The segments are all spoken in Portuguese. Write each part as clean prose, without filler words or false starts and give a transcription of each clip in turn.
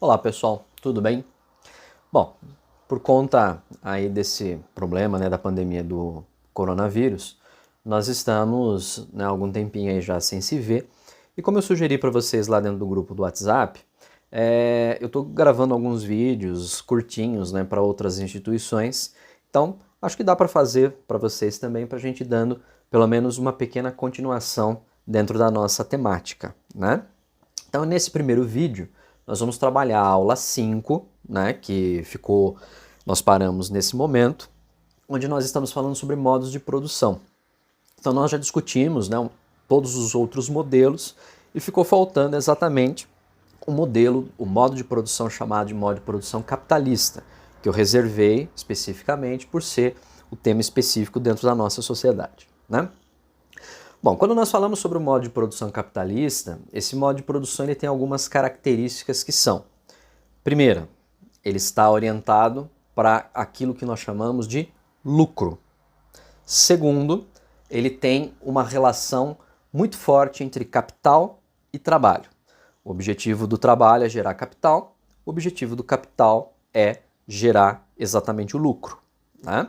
Olá pessoal, tudo bem? Bom, por conta aí desse problema, da pandemia do coronavírus, nós estamos, há algum tempinho aí já sem se ver, e como eu sugeri para vocês lá dentro do grupo do WhatsApp, eu estou gravando alguns vídeos curtinhos, para outras instituições, então acho que dá para fazer para vocês também, para a gente ir dando pelo menos uma pequena continuação dentro da nossa temática, né? Então, nesse primeiro vídeo, nós vamos trabalhar a aula 5, que nós paramos nesse momento, onde nós estamos falando sobre modos de produção. Então, nós já discutimos, todos os outros modelos e ficou faltando exatamente o modo de produção chamado de modo de produção capitalista, que eu reservei especificamente por ser o tema específico dentro da nossa sociedade, né? Bom, quando nós falamos sobre o modo de produção capitalista, esse modo de produção ele tem algumas características que são: primeira, ele está orientado para aquilo que nós chamamos de lucro. Segundo, ele tem uma relação muito forte entre capital e trabalho. O objetivo do trabalho é gerar capital, o objetivo do capital é gerar exatamente o lucro, né?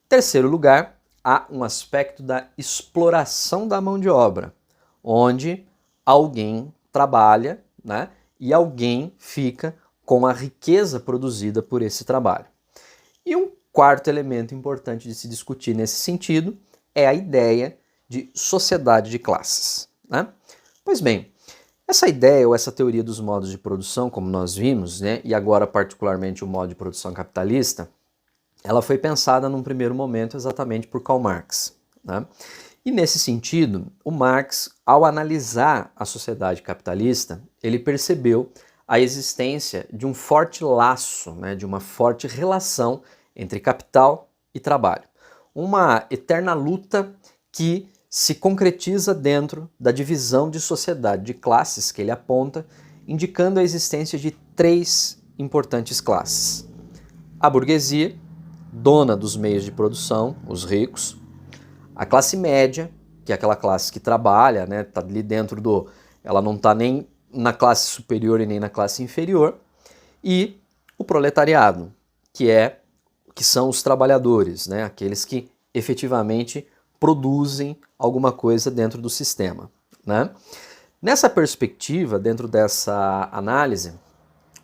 Terceiro lugar, há um aspecto da exploração da mão de obra, onde alguém trabalha, e alguém fica com a riqueza produzida por esse trabalho. E um quarto elemento importante de se discutir nesse sentido é a ideia de sociedade de classes, né? Pois bem, essa ideia ou essa teoria dos modos de produção, como nós vimos, e agora particularmente o modo de produção capitalista, ela foi pensada num primeiro momento exatamente por Karl Marx, né? E nesse sentido, o Marx, ao analisar a sociedade capitalista, ele percebeu a existência de um forte laço, de uma forte relação entre capital e trabalho. Uma eterna luta que se concretiza dentro da divisão de sociedade de classes que ele aponta, indicando a existência de três importantes classes: a burguesia, dona dos meios de produção, os ricos; a classe média, que é aquela classe que trabalha, tá ali ela não está nem na classe superior e nem na classe inferior; e o proletariado, que são os trabalhadores, aqueles que efetivamente produzem alguma coisa dentro do sistema, né? Nessa perspectiva, dentro dessa análise,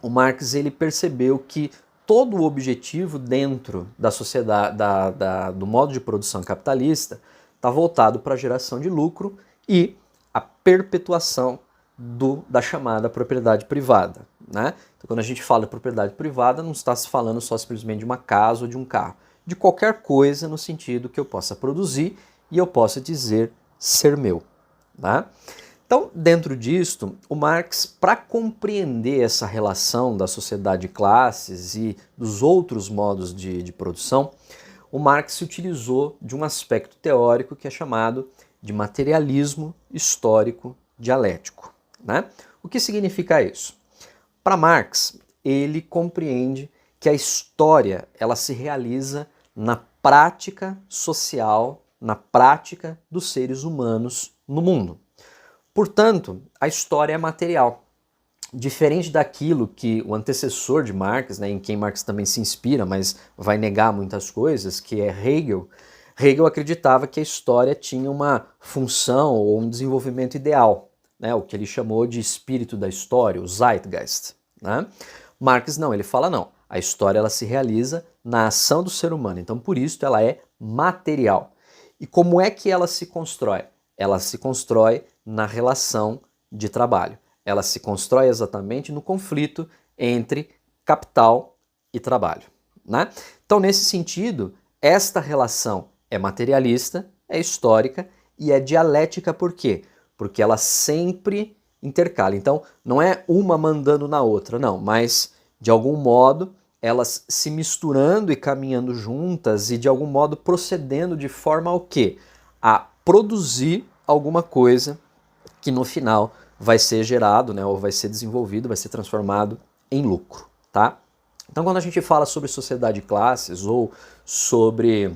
o Marx ele percebeu que todo o objetivo dentro da sociedade, do modo de produção capitalista, está voltado para a geração de lucro e a perpetuação da chamada propriedade privada, né? Então, quando a gente fala de propriedade privada, não está se falando só simplesmente de uma casa ou de um carro, de qualquer coisa no sentido que eu possa produzir e eu possa dizer ser meu, né? Então, dentro disto, o Marx, para compreender essa relação da sociedade de classes e dos outros modos de produção, o Marx se utilizou de um aspecto teórico que é chamado de materialismo histórico dialético, né? O que significa isso? Para Marx, ele compreende que a história ela se realiza na prática social, na prática dos seres humanos no mundo. Portanto, a história é material. Diferente daquilo que o antecessor de Marx, em quem Marx também se inspira, mas vai negar muitas coisas, que é Hegel. Hegel acreditava que a história tinha uma função ou um desenvolvimento ideal, o que ele chamou de espírito da história, o Zeitgeist, né? Marx não, ele fala não, a história ela se realiza na ação do ser humano, então por isso ela é material. E como é que ela se constrói? Ela se constrói na relação de trabalho. Ela se constrói exatamente no conflito entre capital e trabalho, né? Então, nesse sentido, esta relação é materialista, é histórica e é dialética. Por quê? Porque ela sempre intercala. Então, não é uma mandando na outra, não, mas, de algum modo, elas se misturando e caminhando juntas e, de algum modo, procedendo de forma ao quê? A produzir alguma coisa que no final vai ser gerado, ou vai ser desenvolvido, vai ser transformado em lucro, tá? Então, quando a gente fala sobre sociedade de classes ou sobre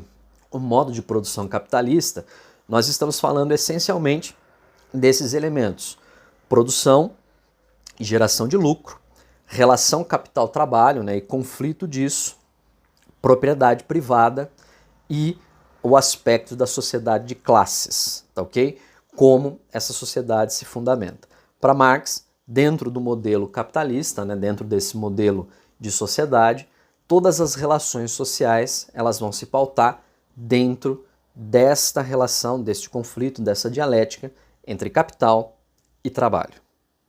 o modo de produção capitalista, nós estamos falando essencialmente desses elementos: produção e geração de lucro, relação capital-trabalho, né, e conflito disso, propriedade privada e o aspecto da sociedade de classes, tá ok? Como essa sociedade se fundamenta. Para Marx, dentro do modelo capitalista, né, dentro desse modelo de sociedade, todas as relações sociais elas vão se pautar dentro desta relação, deste conflito, dessa dialética entre capital e trabalho,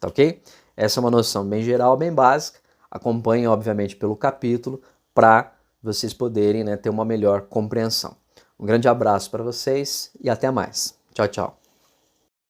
tá ok? Essa é uma noção bem geral, bem básica. Acompanhe, obviamente, pelo capítulo para vocês poderem, né, ter uma melhor compreensão. Um grande abraço para vocês e até mais. Tchau, tchau.